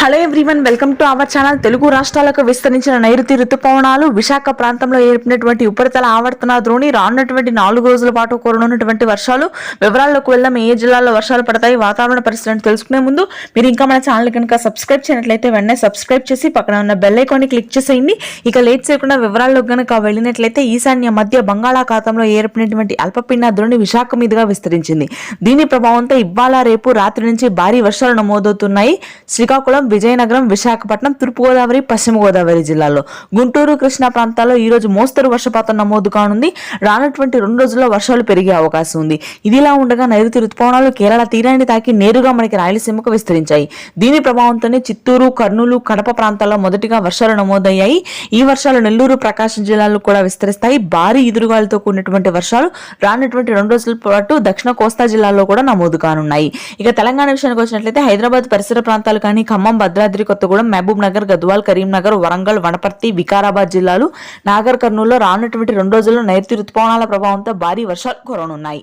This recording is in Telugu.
Hello everyone, welcome to our channel. Telugu రాష్ట్రాలకు విస్తరించిన నైరుతి రుతుపవనాలు విశాఖ ప్రాంతంలో ఏర్పడినటువంటి ఉపరితల ఆవర్తన ద్రోణి రానున్నటువంటి 4 రోజుల పాటు కురనున్నటువంటి వర్షాలు. వివరాల్లోకి వెళ్దాం. ఏ జిల్లాల్లో వర్షాలు పడతాయి, వాతావరణ పరిస్థితులను తెలుసుకునే ముందు మీరు ఇంకా మన ఛానల్ కనుక సబ్స్క్రైబ్ చేయనట్లయితే వెంటనే సబ్స్క్రైబ్ చేసి పక్కన ఉన్న బెల్ ఐకాన్ని క్లిక్ చేసేయండి. ఇక లేట్ చేయకుండా వివరాల్లోకి కనుక వెళ్ళినట్లయితే ఈశాన్య మధ్య బంగాళాఖాతంలో ఏర్పడినటువంటి అల్పపీడన ద్రోణి విశాఖ మీదుగా విస్తరించింది. దీని ప్రభావంతో ఇవాళ రేపు రాత్రి నుంచి భారీ వర్షాలు నమోదవుతున్నాయి. శ్రీకాకుళం, విజయనగరం, విశాఖపట్నం, తూర్పుగోదావరి, పశ్చిమ గోదావరి జిల్లాల్లో, గుంటూరు, కృష్ణా ప్రాంతాల్లో ఈ రోజు మోస్తరు వర్షపాతం నమోదు కానుంది. రానున్నటువంటి 2 రోజుల్లో వర్షాలు పెరిగే అవకాశం ఉంది. ఇదిలా ఉండగా నైరుతి రుతుపవనాలు కేరళ తీరాన్ని తాకి నేరుగా మనకి రాయలసీమకు విస్తరించాయి. దీని ప్రభావంతోనే చిత్తూరు, కర్నూలు, కడప ప్రాంతాల్లో మొదటిగా వర్షాలు నమోదయ్యాయి. ఈ వర్షాలు నెల్లూరు, ప్రకాశం జిల్లాల్లో కూడా విస్తరిస్తాయి. భారీ ఎదురుగాలతో కూడినటువంటి వర్షాలు రానున్నటువంటి 2 రోజుల పాటు దక్షిణ కోస్తా జిల్లాల్లో కూడా నమోదు కానున్నాయి. ఇక తెలంగాణ విషయానికి వచ్చినట్లయితే హైదరాబాద్ పరిసర ప్రాంతాలు కానీ ఖమ్మం, భద్రాద్రి కొత్తగూడెం, మహబూబ్ నగర్, గద్వాల్, కరీంనగర్, వరంగల్, వనపర్తి, వికారాబాద్ జిల్లాలు, నాగర్ కర్నూలులో రానున్నటువంటి 2 రోజుల్లో నైరుతి రుతుపవనాల ప్రభావంతో భారీ వర్షాలు కురవనున్నాయి.